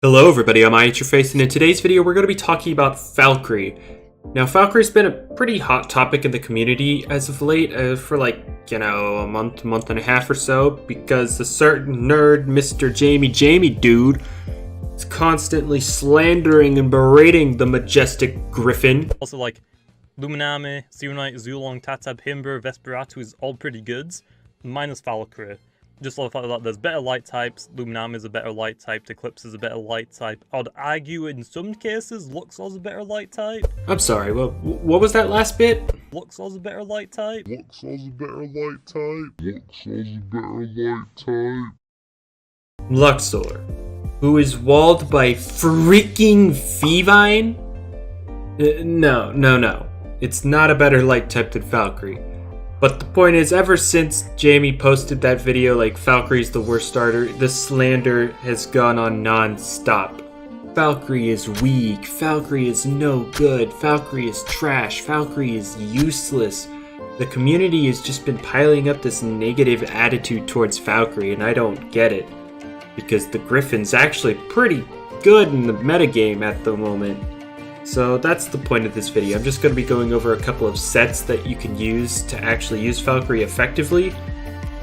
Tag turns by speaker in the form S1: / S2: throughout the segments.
S1: Hello everybody, I'm IHYourFace, and in today's video we're going to be talking about Falkyrie. Now Falkyrie's been a pretty hot topic in the community as of late, for a month and a half or so, because a certain nerd, Mr. Jamie dude, is constantly slandering and berating the majestic griffin.
S2: Also Loomian, Serenite, Zulong, Tatab, Himber, Vesperatu is all pretty good, minus Falkyrie. Just like that, there's better light types, Loomian is a better light type, Eclipse is a better light type. I'd argue in some cases, Luxor's a better light type.
S1: I'm sorry, well, what was that last bit?
S2: Luxor's a better light type.
S1: Luxor, who is walled by freaking Feevine? No. It's not a better light type than Falkyrie. But the point is, ever since Jamie posted that video like Falkyrie's the worst starter, the slander has gone on non-stop. Falkyrie is weak, Falkyrie is no good, Falkyrie is trash, Falkyrie is useless. The community has just been piling up this negative attitude towards Falkyrie, and I don't get it. Because the Griffin's actually pretty good in the metagame at the moment. So that's the point of this video. I'm just going to be going over a couple of sets that you can use to actually use Falkyrie effectively.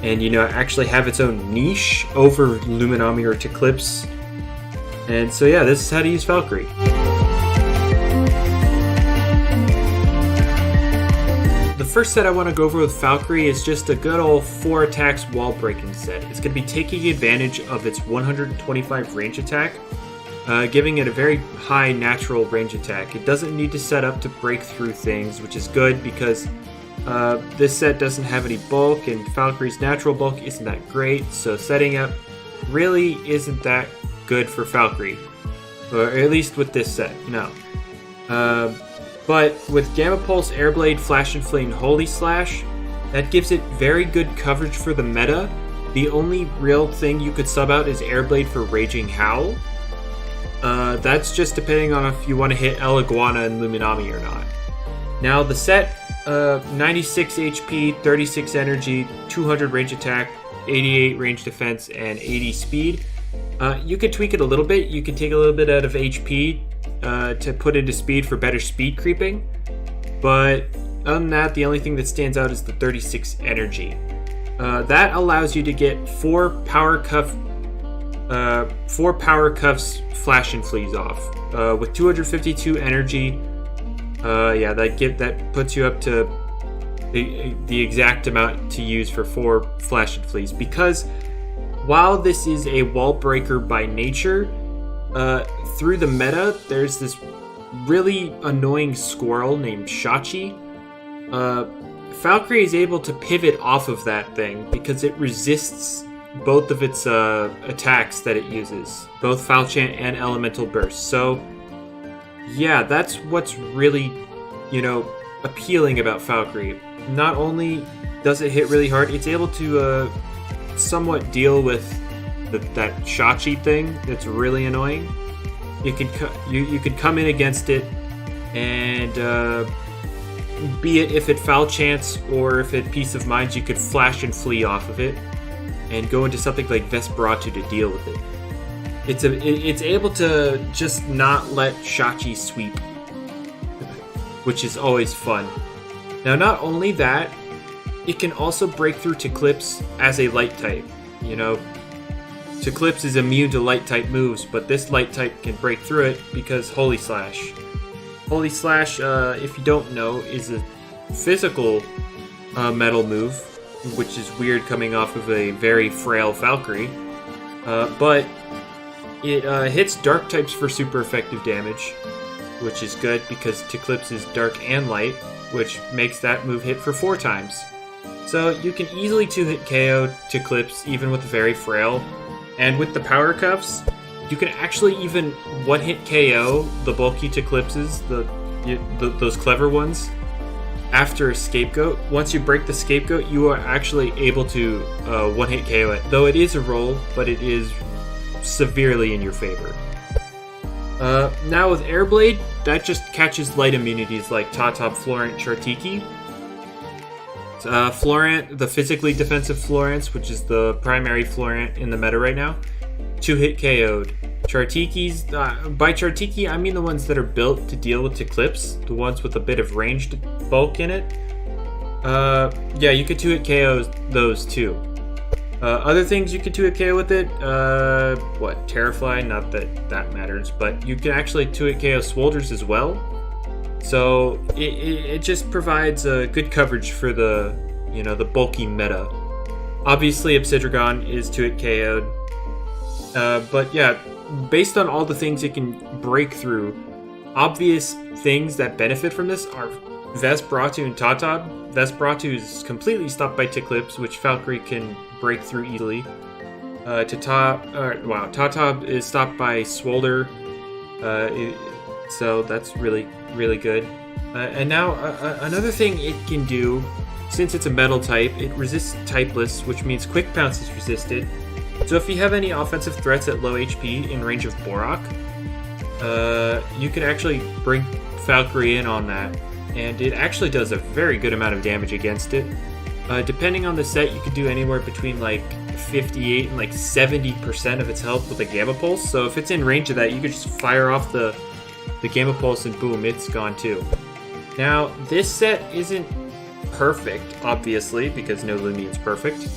S1: And, actually have its own niche over Loomian or Eclipse. And so yeah, this is how to use Falkyrie. The first set I want to go over with Falkyrie is just a good old 4 attacks wall breaking set. It's going to be taking advantage of its 125 range attack. Giving it a very high natural range attack. It doesn't need to set up to break through things, which is good because this set doesn't have any bulk, and Falkyrie's natural bulk isn't that great, so setting up really isn't that good for Falkyrie. Or at least with this set, no. But with Gamma Pulse, Airblade, Flash and Flame, Holy Slash, that gives it very good coverage for the meta. The only real thing you could sub out is Airblade for Raging Howl. That's just depending on if you want to hit El Iguana and Loomian or not. Now the set, 96 HP, 36 energy, 200 range attack, 88 range defense, and 80 speed. You could tweak it a little bit. You can take a little bit out of HP to put into speed for better speed creeping. But other than that, the only thing that stands out is the 36 energy. That allows you to get 4 Power Cuffs Flash and Fleas off. With 252 energy, that puts you up to the exact amount to use for 4 Flash and Fleas. Because while this is a wall breaker by nature, through the meta, there's this really annoying squirrel named Shachi. Falkyrie is able to pivot off of that thing because it resists both of its attacks that it uses, both Foul Chant and Elemental Burst. So yeah, that's what's really, appealing about Falkyrie. Not only does it hit really hard, it's able to somewhat deal with that Shachi thing that's really annoying. You could come in against it, and be it if it Foul Chants or if it Peace of Minds, you could Flash and Flee off of it and go into something like Vesperatu to deal with it. It's able to just not let Shachi sweep, which is always fun. Now, not only that, it can also break through Eclipse as a light type. Eclipse is immune to light type moves, but this light type can break through it because Holy Slash. Holy Slash, if you don't know, is a physical metal move, which is weird coming off of a very frail Falkyrie. But it hits dark types for super effective damage, which is good because Eclipse is dark and light, which makes that move hit for 4 times. So you can easily 2-hit KO Eclipse even with very frail. And with the Power Cuffs, you can actually even 1-hit KO the bulky Eclipses, those clever ones, after a Scapegoat. Once you break the Scapegoat, you are actually able to 1-hit KO it. Though it is a roll, but it is severely in your favor. Now with Airblade, that just catches light immunities like Tatop, Florent, Chartiki. Florent, the physically defensive Florence, which is the primary Florent in the meta right now, 2-hit KO'd. Chartikis, by Chartiki, I mean the ones that are built to deal with Eclipse, the ones with a bit of ranged bulk in it. Yeah, you could 2-hit KO those too. Other things you could 2-hit KO with it, Terrafly, not that that matters, but you can actually 2-hit KO Swolders as well. So it just provides good coverage for the, the bulky meta. Obviously, Obsidragon is 2-hit KO'd. But yeah, based on all the things it can break through, obvious things that benefit from this are Vesperatu and Tatab. Vesperatu is completely stopped by Eclipse, which Falkyrie can break through easily. Tatab is stopped by Swolder, so that's really, really good. And now another thing it can do, since it's a metal type, it resists typeless, which means Quick Pounce is resisted. So if you have any offensive threats at low HP in range of Borak, you can actually bring Falkyrie in on that, and it actually does a very good amount of damage against it. Depending on the set, you could do anywhere between like 58 and like 70% of its health with a Gamma Pulse. So if it's in range of that, you could just fire off the Gamma Pulse and boom, it's gone too. Now, this set isn't perfect, obviously, because no Loomian's perfect.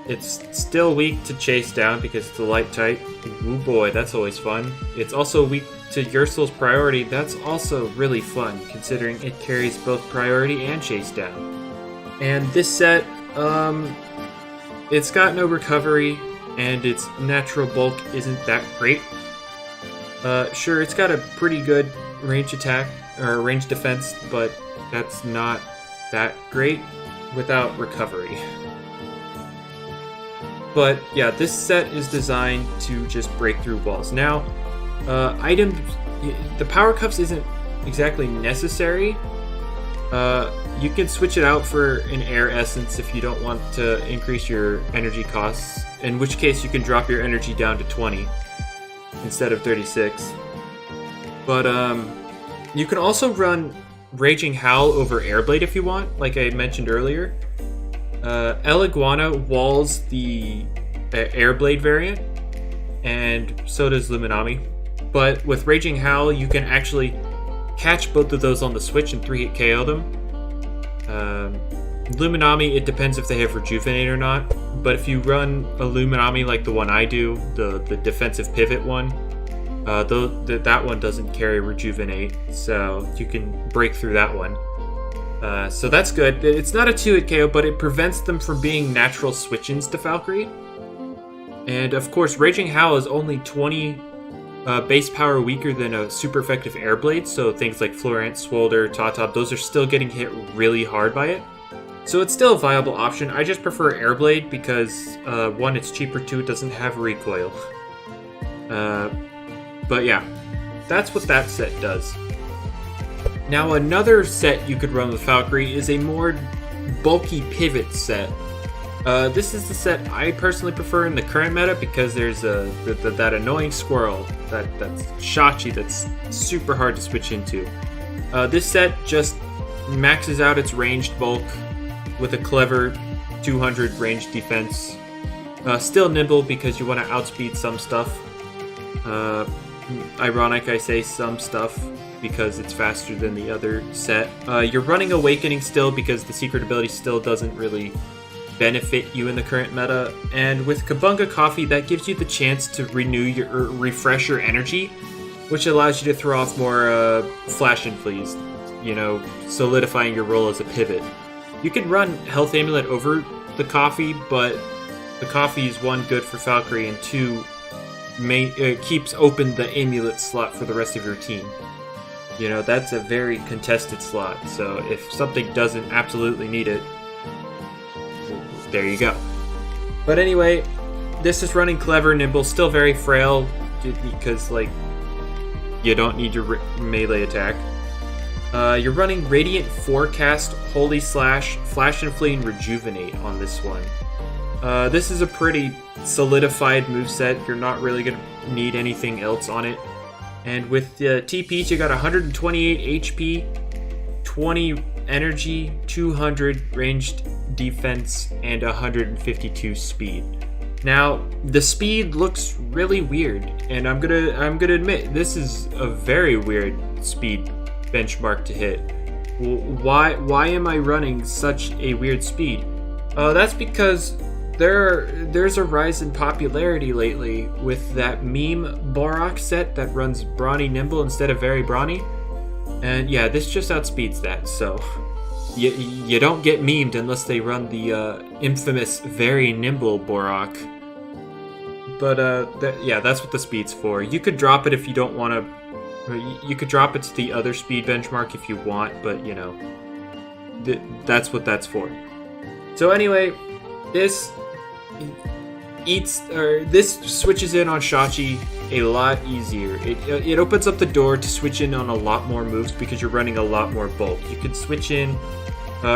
S1: It's still weak to Chase Down because it's a light type. Ooh boy, that's always fun. It's also weak to Ursul's Priority. That's also really fun, considering it carries both Priority and Chase Down. And this set, it's got no recovery, and its natural bulk isn't that great. Sure, it's got a pretty good range attack, or range defense, but that's not that great without recovery. But yeah, this set is designed to just break through walls. Now, items, the Power Cups isn't exactly necessary. You can switch it out for an Air Essence if you don't want to increase your energy costs, in which case you can drop your energy down to 20 instead of 36. But you can also run Raging Howl over Airblade if you want, like I mentioned earlier. El Iguana walls the Airblade variant, and so does Luminami. But with Raging Howl, you can actually catch both of those on the switch and 3-hit KO them. Luminami, it depends if they have Rejuvenate or not, but if you run a Luminami like the one I do, the defensive pivot one, that one doesn't carry Rejuvenate, so you can break through that one. So that's good. It's not a 2-hit KO, but it prevents them from being natural switch-ins to Falkyrie. And of course, Raging Howl is only 20 base power weaker than a super effective Airblade, so things like Florant, Swolder, Tatab, those are still getting hit really hard by it. So it's still a viable option. I just prefer Airblade because, one, it's cheaper, two, it doesn't have recoil. But yeah, that's what that set does. Now another set you could run with Falkyrie is a more bulky pivot set. This is the set I personally prefer in the current meta because there's that annoying squirrel, that's Shachi, that's super hard to switch into. This set just maxes out its ranged bulk with a clever 200 ranged defense. Still nimble because you want to outspeed some stuff. Ironic I say some stuff because it's faster than the other set. You're running Awakening still because the secret ability still doesn't really benefit you in the current meta, and with KABUNGA Coffee, that gives you the chance to refresh your energy, which allows you to throw off more Flash and Fleas, solidifying your role as a pivot. You can run Health Amulet over the Coffee, but the Coffee is one, good for Falkyrie, and two, keeps open the Amulet slot for the rest of your team. That's a very contested slot, so if something doesn't absolutely need it, there you go. But anyway, this is running clever, nimble, still very frail because you don't need your melee attack. You're running Radiant Forecast, Holy Slash, Flash and Flee, and Rejuvenate on this one. This is a pretty solidified moveset. You're not really going to need anything else on it. And with the TPs, you got 128 HP, 20 energy, 200 ranged defense, and 152 speed. Now, the speed looks really weird, and I'm gonna admit this is a very weird speed benchmark to hit. Why am I running such a weird speed? That's because there's a rise in popularity lately with that meme Borak set that runs Brawny Nimble instead of Very Brawny, and yeah, this just outspeeds that. So you don't get memed unless they run the infamous Very Nimble Borak. But that's what the speed's for. You could drop it if you don't want to. You could drop it to the other speed benchmark if you want, but you know, that's what that's for. So anyway, this switches in on Shachi a lot easier. It opens up the door to switch in on a lot more moves because you're running a lot more bulk. You can switch in.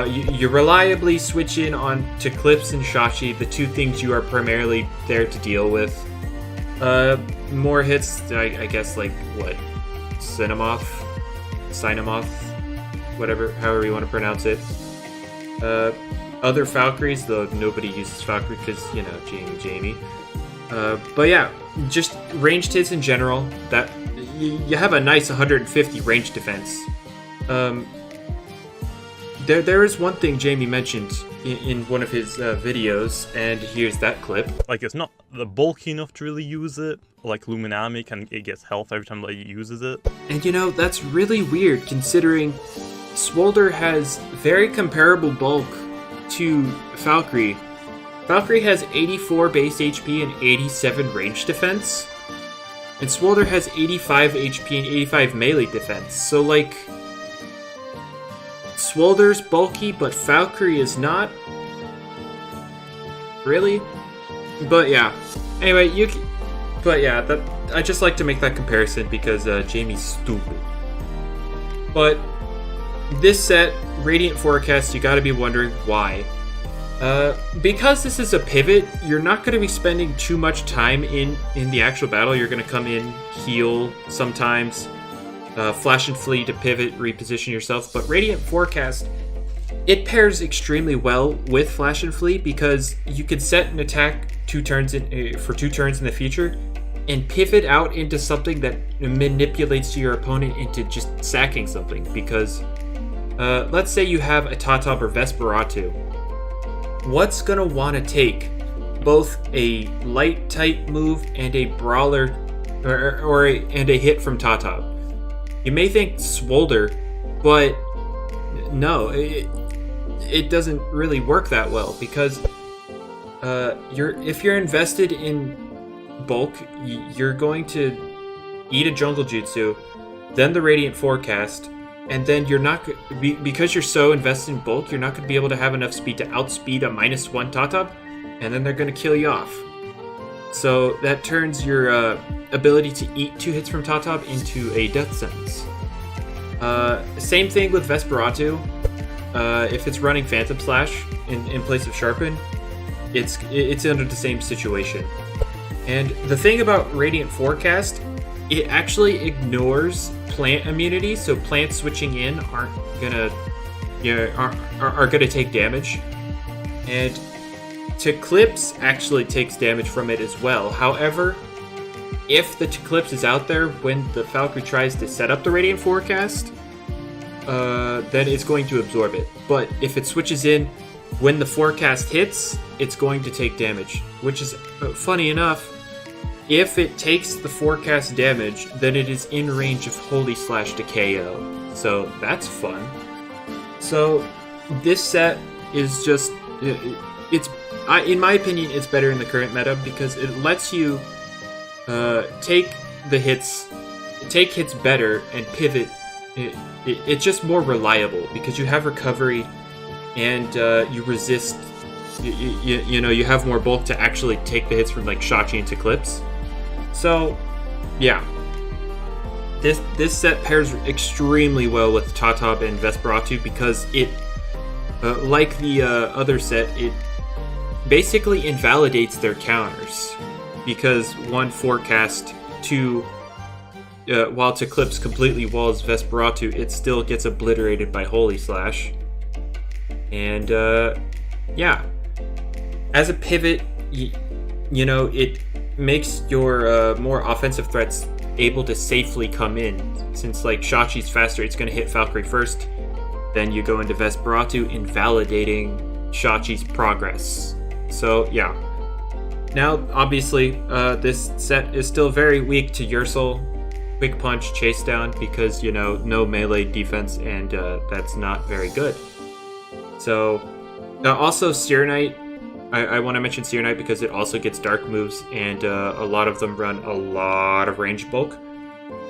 S1: You reliably switch in on to Clips and Shachi, the two things you are primarily there to deal with. More hits, I guess, like what, Cinemoth, whatever, however you want to pronounce it. Other Falkyries, though nobody uses Falkyrie because, you know, Jamie. But yeah, just ranged hits in general. That you have a nice 150 range defense. There is one thing Jamie mentioned in one of his videos, and here's that clip.
S2: Like, it's not bulky enough to really use it. Like Luminami, it gets health every time that he uses it.
S1: And you know, that's really weird considering Swolder has very comparable bulk to Falkyrie. Falkyrie has 84 base HP and 87 range defense, and Swolder has 85 HP and 85 melee defense. So like, Swolder's bulky, but Falkyrie is not. Really? But yeah. Anyway, I just like to make that comparison because Jamie's stupid. But this set, Radiant Forecast, you gotta be wondering why. Because this is a pivot, you're not going to be spending too much time in the actual battle. You're going to come in, heal sometimes, flash and flee to pivot, reposition yourself. But Radiant Forecast, it pairs extremely well with flash and flee because you could set an attack for 2 turns in the future and pivot out into something that manipulates your opponent into just sacking something. Because let's say you have a Tatab or Vesperatu. What's gonna want to take both a light type move and a brawler and a hit from Tatab? You may think Swolder, but no, it doesn't really work that well because if you're invested in bulk, you're going to eat a jungle jutsu, then the Radiant Forecast. And then you're not, because you're so invested in bulk, you're not going to be able to have enough speed to outspeed a -1 Tatab, and then they're going to kill you off. So that turns your ability to eat 2 hits from Tatab into a death sentence. Same thing with Vesperatu. If it's running Phantom Slash in place of Sharpen, it's under the same situation. And the thing about Radiant Forecast, it actually ignores plant immunity, so plants switching in aren't gonna are gonna take damage, and Teclipse actually takes damage from it as well. However, if the Teclipse is out there when the Falkyrie tries to set up the Radiant Forecast, then it's going to absorb it. But if it switches in when the forecast hits, it's going to take damage, which is funny enough. If it takes the forecast damage, then it is in range of Holy Slash to KO. So that's fun. So this set is just, in my opinion, it's better in the current meta because it lets you take hits better and pivot. It's just more reliable because you have recovery and you resist. You have more bulk to actually take the hits from like Shachi and Teclipse. So, yeah, this set pairs extremely well with Tatab and Vesperatu because it, like the other set, it basically invalidates their counters because 1 forecast, 2, while Teclipse completely walls Vesperatu, it still gets obliterated by Holy Slash. And yeah, as a pivot, you know, it makes your more offensive threats able to safely come in. Since like Shachi's faster, it's going to hit Falkyrie first. Then you go into Vesperatu, invalidating Shachi's progress. So yeah. Now, obviously, this set is still very weak to Ursul. Quick punch, chase down, because, you know, no melee defense, and that's not very good. So, also Seer Knight. I want to mention Seer Knight because it also gets dark moves, and a lot of them run a lot of range bulk.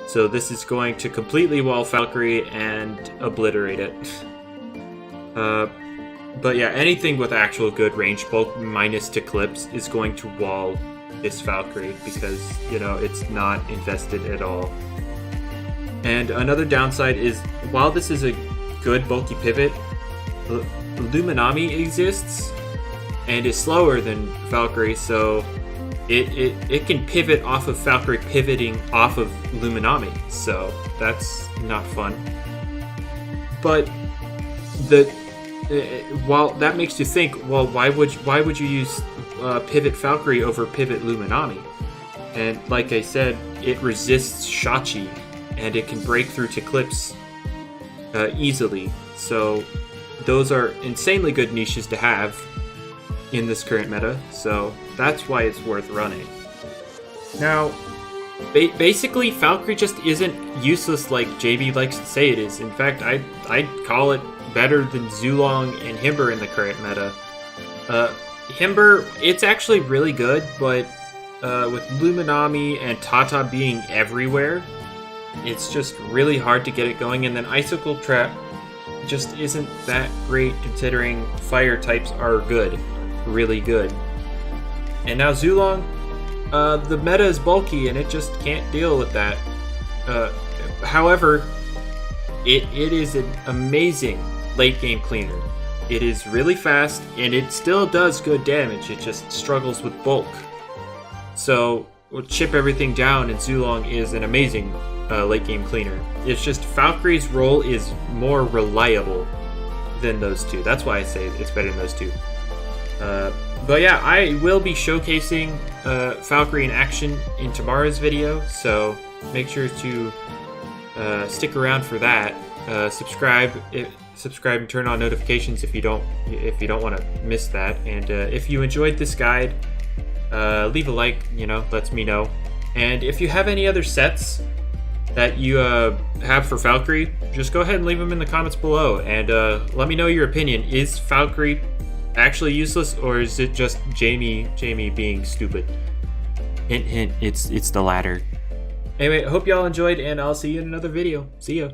S1: So this is going to completely wall Falkyrie and obliterate it. But yeah, anything with actual good range bulk minus to clips is going to wall this Falkyrie because, you know, it's not invested at all. And another downside is, while this is a good bulky pivot, Luminami exists and is slower than Falkyrie, so it can pivot off of Falkyrie pivoting off of Luminami, so that's not fun. But while that makes you think, well, why would you use pivot Falkyrie over pivot Luminami? And like I said, it resists Shachi, and it can break through to clips easily. So those are insanely good niches to have in this current meta. So that's why it's worth running. Now, basically, Falkyrie just isn't useless like JB likes to say it is. In fact, I'd call it better than Zulong and Himber in the current meta. Himber, it's actually really good, but with Luminami and Tata being everywhere, it's just really hard to get it going. And then Icicle Trap just isn't that great considering fire types are good, really good. And now Zulong, the meta is bulky and it just can't deal with that. However, it is an amazing late game cleaner. It is really fast and it still does good damage, it just struggles with bulk. So we'll chip everything down, and Zulong is an amazing late game cleaner. It's just Falkyrie's role is more reliable than those two. That's why I say it's better than those two. But yeah, I will be showcasing Falkyrie in action in tomorrow's video, so make sure to stick around for that. Subscribe and turn on notifications if you don't want to miss that. And if you enjoyed this guide, leave a like. You know, lets me know. And if you have any other sets that you have for Falkyrie, just go ahead and leave them in the comments below, and let me know your opinion. Is Falkyrie actually useless, or is it just Jamie being stupid? Hint, hint, it's the latter. Anyway, I hope y'all enjoyed, and I'll see you in another video. See ya.